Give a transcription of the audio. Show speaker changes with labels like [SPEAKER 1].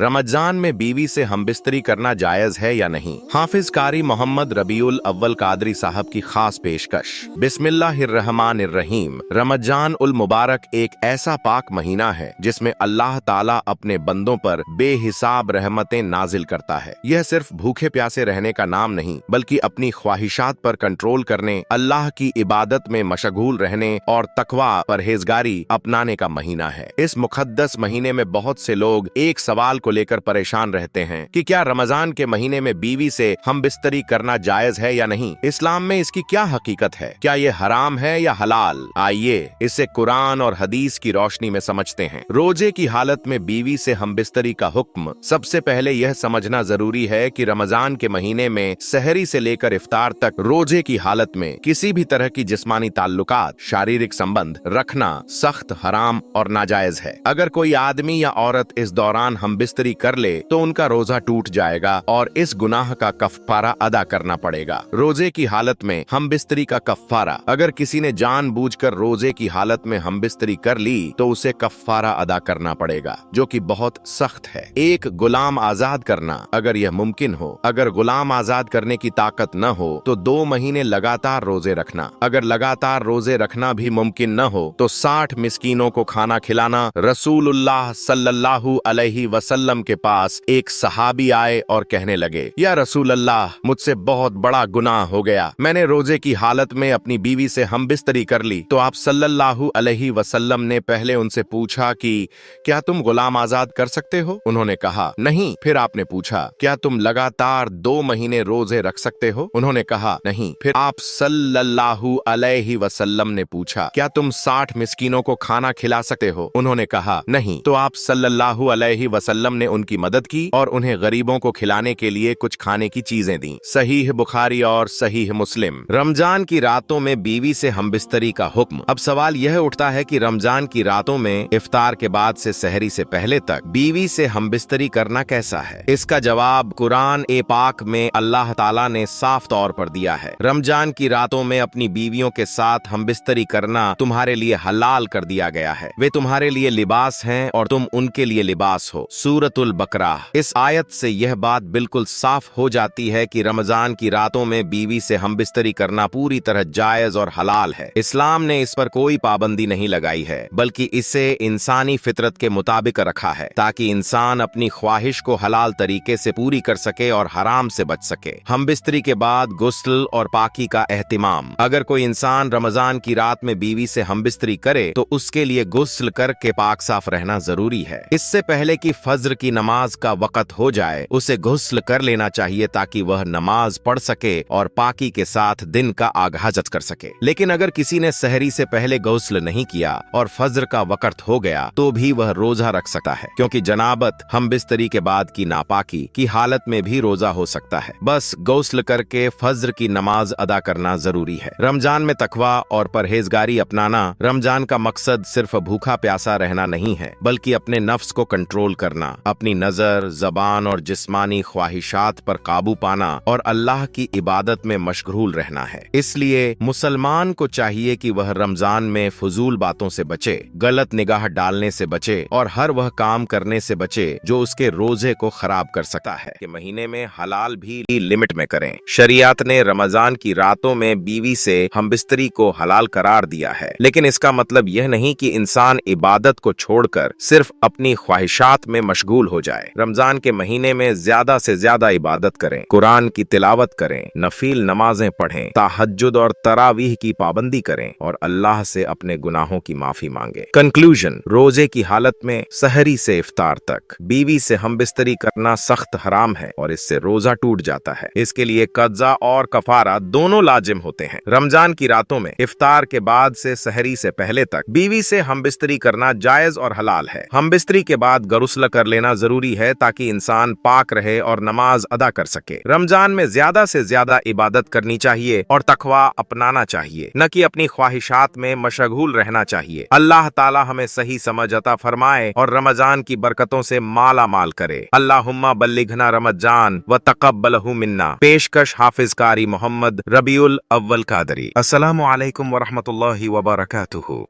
[SPEAKER 1] रमजान में बीवी से हमबिस्तरी करना जायज है या नहीं। हाफिज कारी मोहम्मद रबीउल अव्वल कादरी साहब की खास पेशकश। बिस्मिल्लाहिर्रहमानिर्रहीम। रमजान उल मुबारक एक ऐसा पाक महीना है जिसमें अल्लाह ताला अपने बंदों पर बेहिसाब रहमतें नाजिल करता है। यह सिर्फ भूखे प्यासे रहने का नाम नहीं बल्कि अपनी ख्वाहिशात पर कंट्रोल करने, अल्लाह की इबादत में मशगूल रहने और तकवा परहेजगारी अपनाने का महीना है। इस मुकद्दस महीने में बहुत से लोग एक सवाल को लेकर परेशान रहते हैं कि क्या रमजान के महीने में बीवी से हमबिस्तरी करना जायज है या नहीं। इस्लाम में इसकी क्या हकीकत है, क्या ये हराम है या हलाल। आइए इसे कुरान और हदीस की रोशनी में समझते हैं। रोजे की हालत में बीवी से हमबिस्तरी का हुक्म। सबसे पहले यह समझना जरूरी है कि रमजान के महीने में सहरी से लेकर इफ्तार तक रोजे की हालत में किसी भी तरह की जिस्मानी ताल्लुकात, शारीरिक संबंध रखना सख्त हराम और नाजायज है। अगर कोई आदमी या औरत इस दौरान हमबिस्तरी कर ले तो उनका रोजा टूट जाएगा और इस गुनाह का कफ्फारा अदा करना पड़ेगा। रोजे की हालत में हमबिस्तरी का कफ्फारा। अगर किसी ने जानबूझकर रोजे की हालत में हमबिस्तरी कर ली तो उसे कफ्फारा अदा करना पड़ेगा, जो कि बहुत सख्त है। एक गुलाम आजाद करना अगर यह मुमकिन हो। अगर गुलाम आजाद करने की ताकत न हो तो 2 महीने लगातार रोजे रखना। अगर लगातार रोजे रखना भी मुमकिन न हो तो 60 मिस्कीनों को खाना खिलाना। रसूलुल्लाह सल्लल्लाहु अलैहि वसल्लम के पास एक सहाबी आए और कहने लगे, या रसूल अल्लाह, मुझसे बहुत बड़ा गुनाह हो गया। मैंने रोजे की हालत में अपनी बीवी से हमबिस्तरी कर ली। तो आप सल्लल्लाहु अलैहि वसल्लम ने पहले उनसे पूछा कि क्या तुम गुलाम आजाद कर सकते हो। उन्होंने कहा नहीं। फिर आपने पूछा क्या तुम लगातार 2 महीने रोजे रख सकते हो। उन्होंने कहा नहीं। फिर आप सल्लल्लाहु अलैहि वसल्लम ने पूछा क्या तुम 60 मिस्कीनों को खाना खिला सकते हो। उन्होंने कहा नहीं। तो आप सल्लल्लाहु अलैहि वसल्लम ने उनकी मदद की और उन्हें गरीबों को खिलाने के लिए कुछ खाने की चीजें दी। सहीह बुखारी और सहीह मुस्लिम। रमजान की रातों में बीवी से हमबिस्तरी का हुक्म। अब सवाल यह उठता है कि रमजान की रातों में इफ्तार के बाद से सहरी से पहले तक बीवी से हमबिस्तरी करना कैसा है। इसका जवाब कुरान ए पाक में अल्लाह ताला ने साफ तौर पर दिया है। रमजान की रातों में अपनी बीवियों के साथ हमबिस्तरी करना तुम्हारे लिए हलाल कर दिया गया है। वे तुम्हारे लिए लिबास हैं और तुम उनके लिए लिबास हो। सूरतुल बकरा। इस आयत से यह बात बिल्कुल साफ हो जाती है कि रमजान की रातों में बीवी से हमबिस्तरी करना पूरी तरह जायज और हलाल है। इस्लाम ने इस पर कोई पाबंदी नहीं लगाई है बल्कि इसे इंसानी फितरत के मुताबिक रखा है ताकि इंसान अपनी ख्वाहिश को हलाल तरीके से पूरी कर सके और हराम से बच सके। हमबिस्तरी के बाद गुस्ल और पाकी का एहतिमाम। अगर कोई इंसान रमजान की रात में बीवी से हमबिस्तरी करे तो उसके लिए गुस्ल करके पाक साफ रहना जरूरी है। इससे पहले कि फज्र की नमाज का वक़्त हो जाए उसे गुस्ल कर लेना चाहिए ताकि वह नमाज पढ़ सके और पाकी के साथ दिन का आगाज कर सके। लेकिन अगर किसी ने सहरी से पहले गुस्ल नहीं किया और फज्र का वक़्त हो गया तो भी वह रोजा रख सकता है, क्योंकि जनाबत हमबिस्तरी के बाद की नापाकी की हालत में भी रोजा हो सकता है। बस गुस्ल करके फज्र की नमाज अदा करना जरूरी है। रमजान में तकवा और परहेजगारी अपनाना। रमजान का मकसद सिर्फ भूखा प्यासा रहना नहीं है बल्कि अपने नफ्स को कंट्रोल करना, अपनी नजर, जबान और जिस्मानी ख्वाहिशात पर काबू पाना और अल्लाह की इबादत में मशगूल रहना है। इसलिए मुसलमान को चाहिए कि वह रमजान में फजूल बातों से बचे, गलत निगाह डालने से बचे और हर वह काम करने से बचे जो उसके रोजे को खराब कर सकता है। कि महीने में हलाल भी लिमिट में करें। शरीयत ने रमजान की रातों में बीवी से हमबिस्तरी को हलाल करार दिया है, लेकिन इसका मतलब यह नहीं कि इंसान इबादत को छोड़कर सिर्फ अपनी ख्वाहिशात में मशगूल हो जाए। रमजान के महीने में ज्यादा से ज्यादा इबादत करें, कुरान की तिलावत करें, नफील नमाजें पढ़ें, तहज्जुद और तरावीह की पाबंदी करें और अल्लाह से अपने गुनाहों की माफी मांगे। कंक्लूजन। रोजे की हालत में सहरी से इफ्तार तक बीवी से हमबिस्तरी करना सख्त हराम है और इससे रोजा टूट जाता है। इसके लिए कज़ा और कफारा दोनों लाजिम होते हैं। रमजान की रातों में इफ्तार के बाद से सहरी से पहले तक बीवी से हमबिस्तरी करना जायज और हलाल है। हमबिस्तरी के बाद गुस्ल कर लेना जरूरी है ताकि इंसान पाक रहे और नमाज अदा कर सके। रमजान में ज्यादा से ज्यादा इबादत करनी चाहिए और तकवा अपनाना चाहिए, न कि अपनी ख्वाहिशात में मशगूल रहना चाहिए। अल्लाह ताला हमें सही समझ अता फरमाए और रमजान की बरकतों से माला माल करे। अल्लाहुम्मा बल्लिघना रमजान व तक़ब्बलहु मिन्ना। पेशकश हाफिज कारी मोहम्मद रबीउल अव्वल कादरी। अस्सलामु अलैकुम व रहमतुल्लाहि व बरकातुहू।